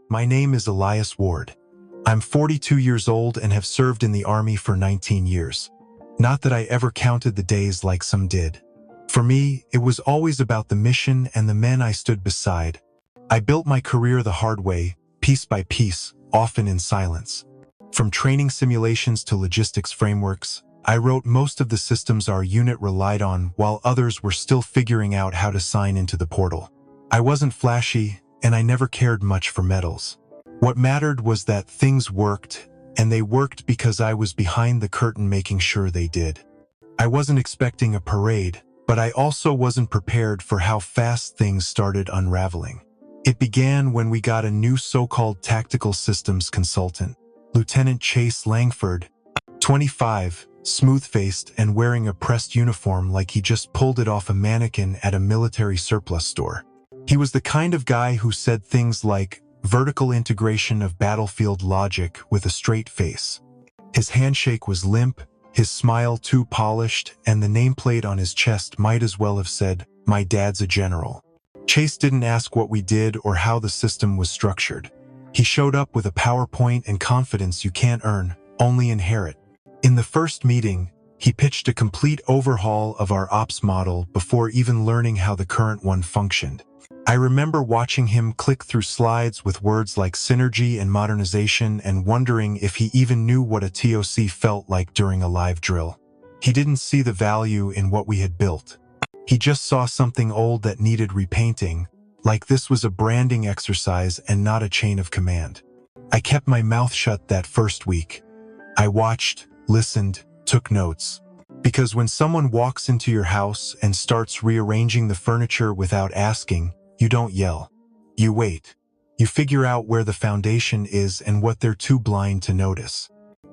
My name is Elias Ward. I'm 42 years old and have served in the Army for 19 years. Not that I ever counted the days like some did. For me, it was always about the mission and the men I stood beside. I built my career the hard way, piece by piece, often in silence. From training simulations to logistics frameworks, I wrote most of the systems our unit relied on while others were still figuring out how to sign into the portal. I wasn't flashy, and I never cared much for medals. What mattered was that things worked, and they worked because I was behind the curtain making sure they did. I wasn't expecting a parade, but I also wasn't prepared for how fast things started unraveling. It began when we got a new so-called tactical systems consultant, Lieutenant Chase Langford, 25, smooth-faced and wearing a pressed uniform like he just pulled it off a mannequin at a military surplus store. He was the kind of guy who said things like vertical integration of battlefield logic with a straight face. His handshake was limp, his smile too polished, and the nameplate on his chest might as well have said, "My dad's a general." Chase didn't ask what we did or how the system was structured. He showed up with a PowerPoint and confidence you can't earn, only inherit. In the first meeting, he pitched a complete overhaul of our ops model before even learning how the current one functioned. I remember watching him click through slides with words like synergy and modernization and wondering if he even knew what a TOC felt like during a live drill. He didn't see the value in what we had built. He just saw something old that needed repainting, like this was a branding exercise and not a chain of command. I kept my mouth shut that first week. I watched, listened, took notes. Because when someone walks into your house and starts rearranging the furniture without asking, you don't yell. You wait. You figure out where the foundation is and what they're too blind to notice.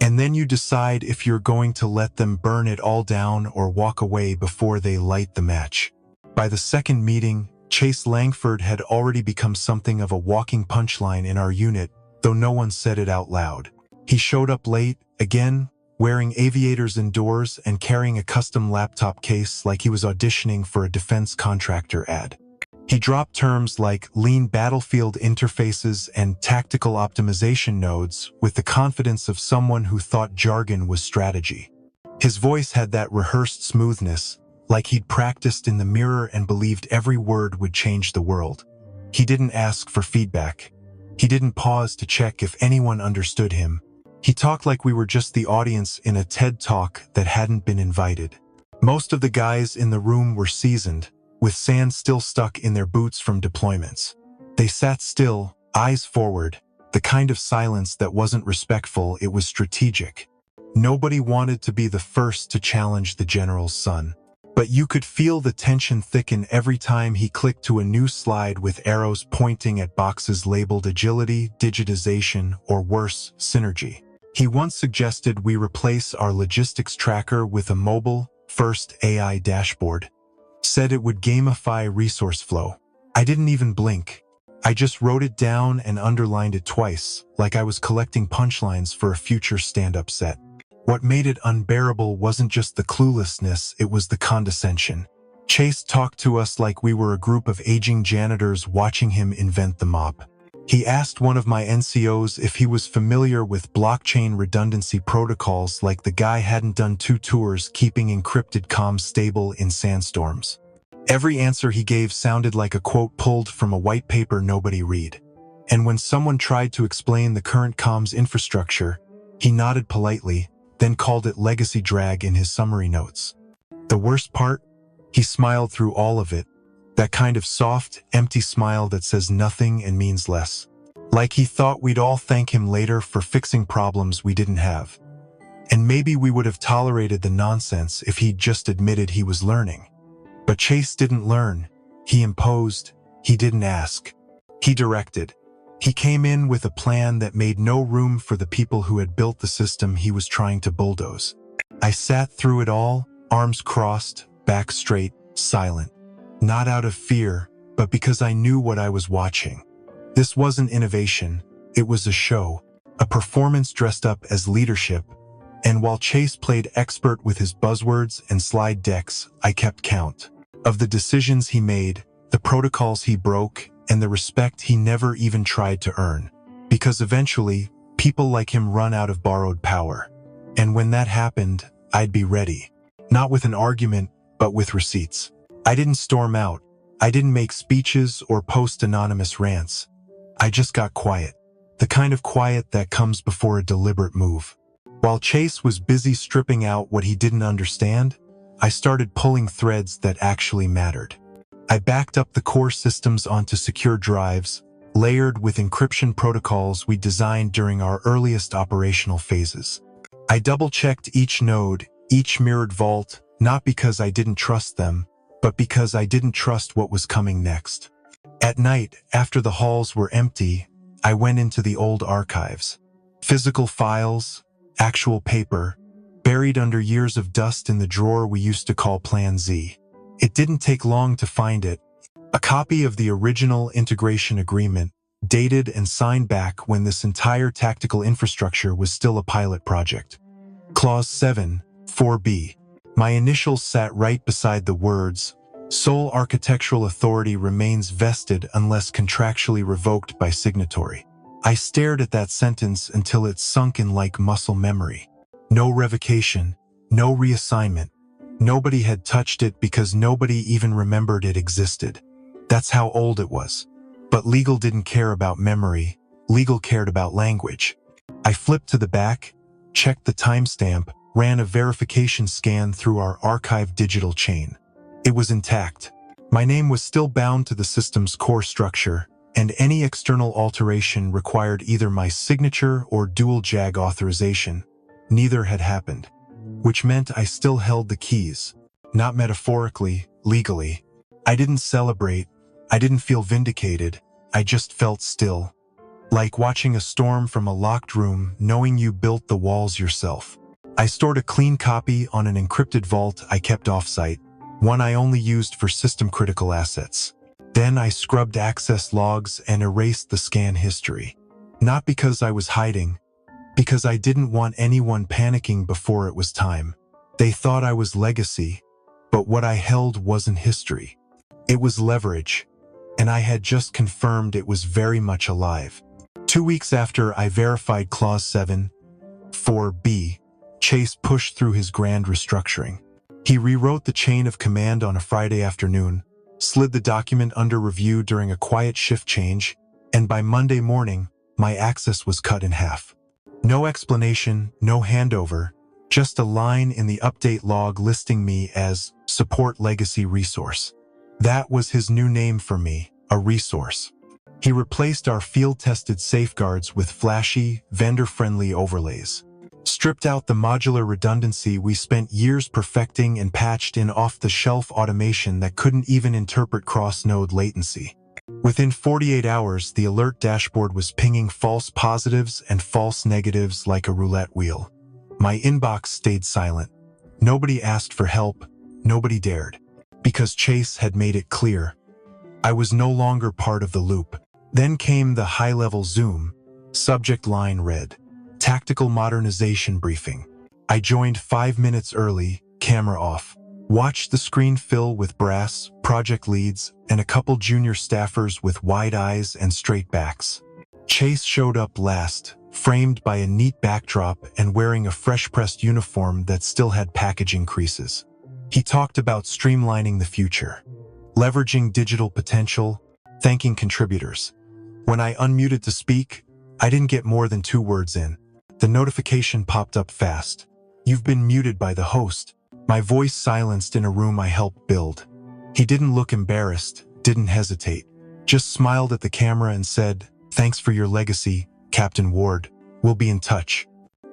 And then you decide if you're going to let them burn it all down or walk away before they light the match. By the second meeting, Chase Langford had already become something of a walking punchline in our unit, though no one said it out loud. He showed up late, again, wearing aviators indoors and carrying a custom laptop case like he was auditioning for a defense contractor ad. He dropped terms like lean battlefield interfaces and tactical optimization nodes with the confidence of someone who thought jargon was strategy. His voice had that rehearsed smoothness, like he'd practiced in the mirror and believed every word would change the world. He didn't ask for feedback. He didn't pause to check if anyone understood him. He talked like we were just the audience in a TED Talk that hadn't been invited. Most of the guys in the room were seasoned, with sand still stuck in their boots from deployments. They sat still, eyes forward, the kind of silence that wasn't respectful, it was strategic. Nobody wanted to be the first to challenge the general's son. But you could feel the tension thicken every time he clicked to a new slide with arrows pointing at boxes labeled agility, digitization, or worse, synergy. He once suggested we replace our logistics tracker with a mobile-first AI dashboard. Said it would gamify resource flow. I didn't even blink. I just wrote it down and underlined it twice, like I was collecting punchlines for a future stand-up set. What made it unbearable wasn't just the cluelessness, it was the condescension. Chase talked to us like we were a group of aging janitors watching him invent the mop. He asked one of my NCOs if he was familiar with blockchain redundancy protocols like the guy hadn't done 2 tours keeping encrypted comms stable in sandstorms. Every answer he gave sounded like a quote pulled from a white paper nobody read. And when someone tried to explain the current comms infrastructure, he nodded politely, then called it legacy drag in his summary notes. The worst part? He smiled through all of it. That kind of soft, empty smile that says nothing and means less. Like he thought we'd all thank him later for fixing problems we didn't have. And maybe we would have tolerated the nonsense if he'd just admitted he was learning. But Chase didn't learn. He imposed. He didn't ask. He directed. He came in with a plan that made no room for the people who had built the system he was trying to bulldoze. I sat through it all, arms crossed, back straight, silent. Not out of fear, but because I knew what I was watching. This wasn't innovation, it was a show, a performance dressed up as leadership, and while Chase played expert with his buzzwords and slide decks, I kept count. Of the decisions he made, the protocols he broke, and the respect he never even tried to earn. because eventually, people like him run out of borrowed power. And when that happened, I'd be ready. Not with an argument, but with receipts. I didn't storm out. I didn't make speeches or post anonymous rants. I just got quiet. The kind of quiet that comes before a deliberate move. While Chase was busy stripping out what he didn't understand, I started pulling threads that actually mattered. I backed up the core systems onto secure drives, layered with encryption protocols we designed during our earliest operational phases. I double-checked each node, each mirrored vault, not because I didn't trust them, but because I didn't trust what was coming next. At night, after the halls were empty, I went into the old archives. Physical files, actual paper, buried under years of dust in the drawer we used to call Plan Z. It didn't take long to find it. A copy of the original integration agreement, dated and signed back when this entire tactical infrastructure was still a pilot project. Clause 7, 4b. My initials sat right beside the words, "Sole architectural authority remains vested unless contractually revoked by signatory." I stared at that sentence until it sunk in like muscle memory. No revocation, no reassignment. Nobody had touched it because nobody even remembered it existed. That's how old it was. But legal didn't care about memory. Legal cared about language. I flipped to the back, checked the timestamp, ran a verification scan through our archive digital chain. It was intact. My name was still bound to the system's core structure, and any external alteration required either my signature or dual JAG authorization. Neither had happened, which meant I still held the keys. Not metaphorically, legally. I didn't celebrate. I didn't feel vindicated. I just felt still. Like watching a storm from a locked room, knowing you built the walls yourself. I stored a clean copy on an encrypted vault I kept off-site, one I only used for system-critical assets. Then I scrubbed access logs and erased the scan history. Not because I was hiding, because I didn't want anyone panicking before it was time. They thought I was legacy, but what I held wasn't history. It was leverage, and I had just confirmed it was very much alive. 2 weeks after I verified Clause 7, 4b, Chase pushed through his grand restructuring. He rewrote the chain of command on a Friday afternoon, slid the document under review during a quiet shift change, and by Monday morning, my access was cut in half. No explanation, no handover, just a line in the update log listing me as Support Legacy Resource. That was his new name for me, a resource. He replaced our field-tested safeguards with flashy, vendor-friendly overlays. Stripped out the modular redundancy we spent years perfecting and patched in off-the-shelf automation that couldn't even interpret cross-node latency. Within 48 hours, the alert dashboard was pinging false positives and false negatives like a roulette wheel. My inbox stayed silent. Nobody asked for help. Nobody dared. Because Chase had made it clear. I was no longer part of the loop. Then came the high-level zoom. Subject line read, "Tactical Modernization Briefing." I joined 5 minutes early, camera off. Watched the screen fill with brass, project leads, and a couple junior staffers with wide eyes and straight backs. Chase showed up last, framed by a neat backdrop and wearing a fresh-pressed uniform that still had packaging creases. He talked about streamlining the future, leveraging digital potential, thanking contributors. When I unmuted to speak, I didn't get more than 2 words in. The notification popped up fast. "You've been muted by the host." My voice silenced in a room I helped build. He didn't look embarrassed, didn't hesitate, just smiled at the camera and said, "Thanks for your legacy, Captain Ward. We'll be in touch."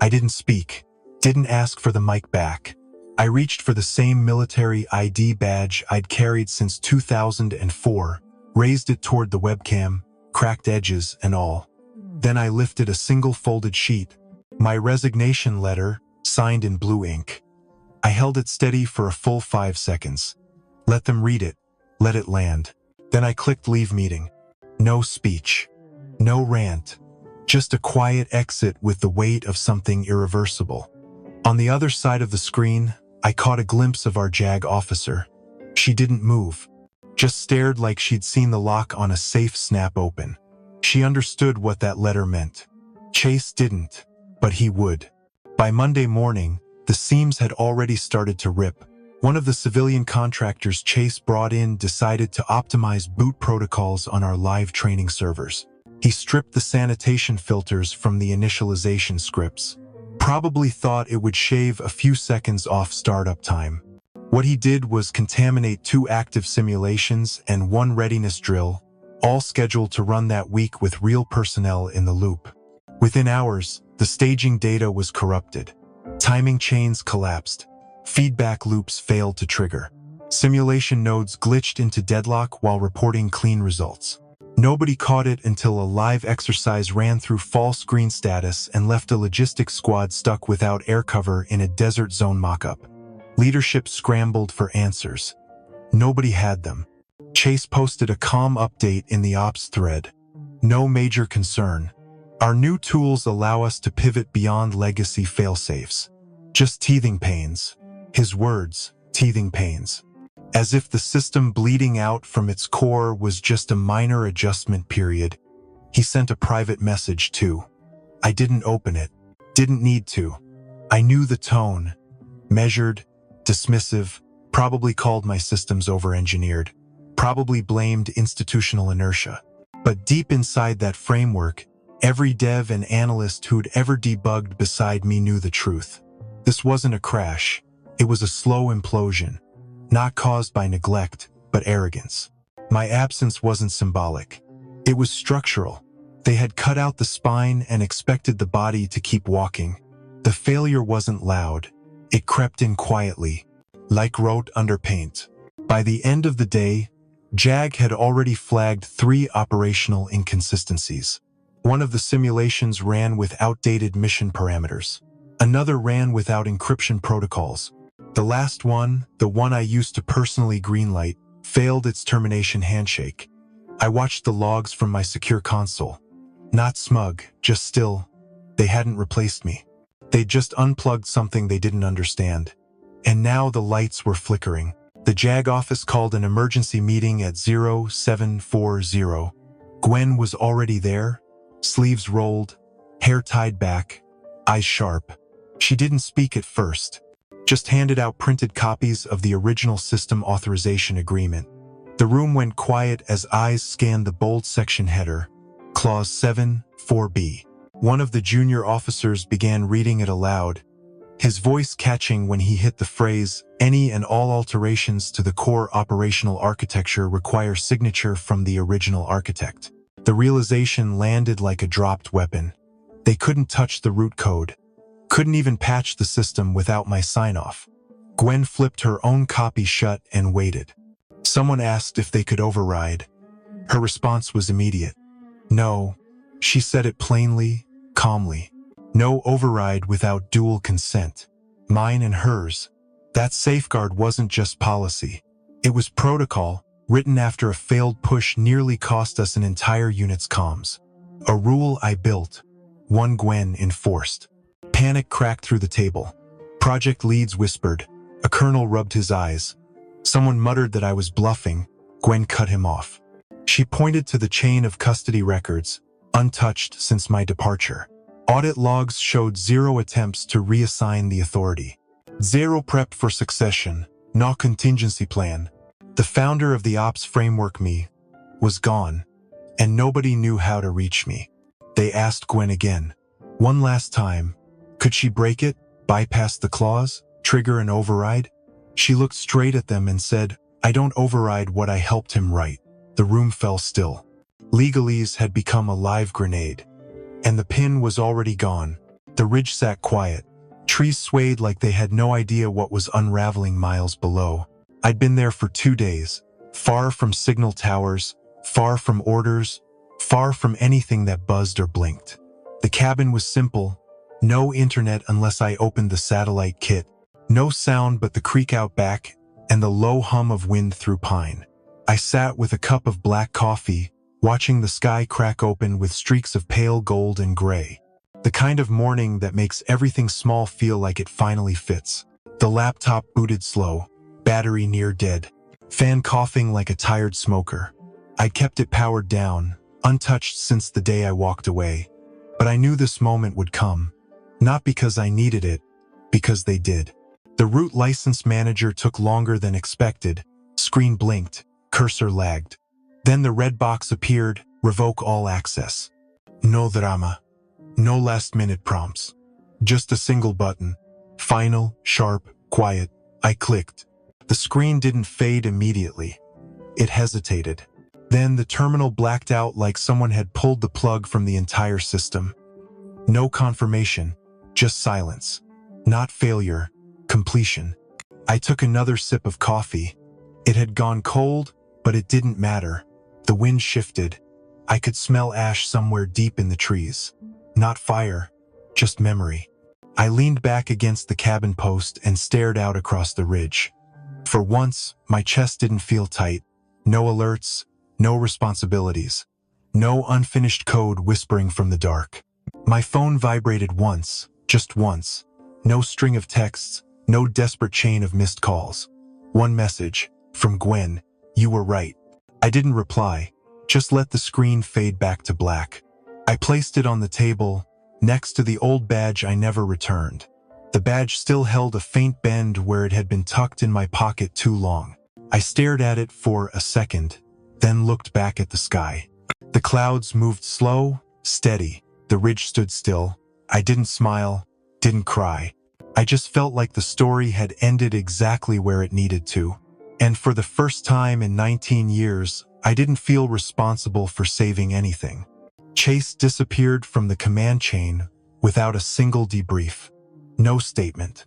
I didn't speak, didn't ask for the mic back. I reached for the same military ID badge I'd carried since 2004, raised it toward the webcam, cracked edges and all. Then I lifted a single folded sheet, my resignation letter, signed in blue ink. I held it steady for a full 5 seconds. Let them read it, let it land. Then I clicked leave meeting. No speech, no rant, just a quiet exit with the weight of something irreversible. On the other side of the screen, I caught a glimpse of our JAG officer. She didn't move, just stared like she'd seen the lock on a safe snap open. She understood what that letter meant. Chase didn't, but he would. By Monday morning, the seams had already started to rip. One of the civilian contractors Chase brought in decided to optimize boot protocols on our live training servers. He stripped the sanitation filters from the initialization scripts. Probably thought it would shave a few seconds off startup time. What he did was contaminate 2 active simulations and 1 readiness drill, all scheduled to run that week with real personnel in the loop. Within hours, the staging data was corrupted. Timing chains collapsed. Feedback loops failed to trigger. Simulation nodes glitched into deadlock while reporting clean results. Nobody caught it until a live exercise ran through false green status and left a logistics squad stuck without air cover in a desert zone mockup. Leadership scrambled for answers. Nobody had them. Chase posted a calm update in the ops thread. No major concern. Our new tools allow us to pivot beyond legacy failsafes. Just teething pains. His words, teething pains. As if the system bleeding out from its core was just a minor adjustment period. He sent a private message too. I didn't open it. Didn't need to. I knew the tone. Measured, dismissive, probably called my systems over-engineered. Probably blamed institutional inertia. But deep inside that framework, every dev and analyst who'd ever debugged beside me knew the truth. This wasn't a crash. It was a slow implosion. Not caused by neglect, but arrogance. My absence wasn't symbolic. It was structural. They had cut out the spine and expected the body to keep walking. The failure wasn't loud. It crept in quietly, like wrote under paint. By the end of the day, JAG had already flagged 3 operational inconsistencies. One of the simulations ran with outdated mission parameters. Another ran without encryption protocols. The last one, the one I used to personally greenlight, failed its termination handshake. I watched the logs from my secure console. Not smug, just still. They hadn't replaced me. They'd just unplugged something they didn't understand. And now the lights were flickering. The JAG office called an emergency meeting at 0740. Gwen was already there, sleeves rolled, hair tied back, eyes sharp. She didn't speak at first. Just handed out printed copies of the original system authorization agreement. The room went quiet as eyes scanned the bold section header, Clause 7, 4B. One of the junior officers began reading it aloud, his voice catching when he hit the phrase, "Any and all alterations to the core operational architecture require signature from the original architect." The realization landed like a dropped weapon. They couldn't touch the root code. Couldn't even patch the system without my sign-off. Gwen flipped her own copy shut and waited. Someone asked if they could override. Her response was immediate. No. She said it plainly, calmly. No override without dual consent. Mine and hers. That safeguard wasn't just policy. It was protocol, written after a failed push nearly cost us an entire unit's comms. A rule I built. One Gwen enforced. Panic cracked through the table. Project leads whispered. A colonel rubbed his eyes. Someone muttered that I was bluffing. Gwen cut him off. She pointed to the chain of custody records, untouched since my departure. Audit logs showed 0 attempts to reassign the authority. 0 prep for succession, no contingency plan. The founder of the ops framework was gone, and nobody knew how to reach me. They asked Gwen again. One last time. Could she break it, bypass the clause, trigger an override? She looked straight at them and said, I don't override what I helped him write. The room fell still. Legalese had become a live grenade. And the pin was already gone. The ridge sat quiet. Trees swayed like they had no idea what was unraveling miles below. I'd been there for 2 days, far from signal towers, far from orders, far from anything that buzzed or blinked. The cabin was simple. No internet unless I opened the satellite kit. No sound but the creak out back and the low hum of wind through pine. I sat with a cup of black coffee, watching the sky crack open with streaks of pale gold and gray. The kind of morning that makes everything small feel like it finally fits. The laptop booted slow, battery near dead, fan coughing like a tired smoker. I kept it powered down, untouched since the day I walked away. But I knew this moment would come. Not because I needed it, because they did. The root license manager took longer than expected. Screen blinked, cursor lagged. Then the red box appeared, revoke all access. No drama. No last-minute prompts. Just a single button. Final, sharp, quiet. I clicked. The screen didn't fade immediately. It hesitated. Then the terminal blacked out like someone had pulled the plug from the entire system. No confirmation, just silence. Not failure, completion. I took another sip of coffee. It had gone cold, but it didn't matter. The wind shifted. I could smell ash somewhere deep in the trees. Not fire, just memory. I leaned back against the cabin post and stared out across the ridge. For once, my chest didn't feel tight. No alerts, no responsibilities. No unfinished code whispering from the dark. My phone vibrated once, just once. No string of texts, no desperate chain of missed calls. One message, from Gwen, "You were right." I didn't reply, just let the screen fade back to black. I placed it on the table, next to the old badge I never returned. The badge still held a faint bend where it had been tucked in my pocket too long. I stared at it for a second, then looked back at the sky. The clouds moved slow, steady. The ridge stood still. I didn't smile, didn't cry. I just felt like the story had ended exactly where it needed to. And for the first time in 19 years, I didn't feel responsible for saving anything. Chase disappeared from the command chain without a single debrief. No statement.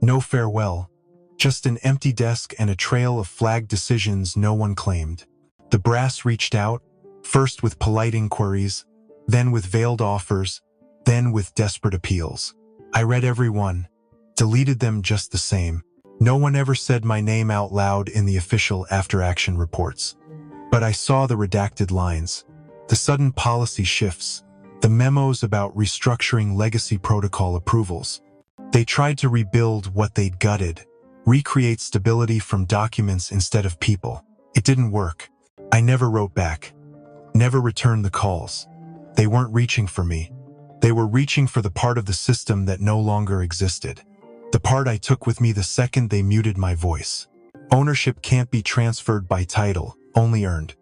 No farewell. Just an empty desk and a trail of flagged decisions no one claimed. The brass reached out, first with polite inquiries, then with veiled offers, then with desperate appeals. I read every one, deleted them just the same. No one ever said my name out loud in the official after-action reports. But I saw the redacted lines, the sudden policy shifts, the memos about restructuring legacy protocol approvals. They tried to rebuild what they'd gutted, recreate stability from documents instead of people. It didn't work. I never wrote back, never returned the calls. They weren't reaching for me. They were reaching for the part of the system that no longer existed. The part I took with me the second they muted my voice. Ownership can't be transferred by title, only earned.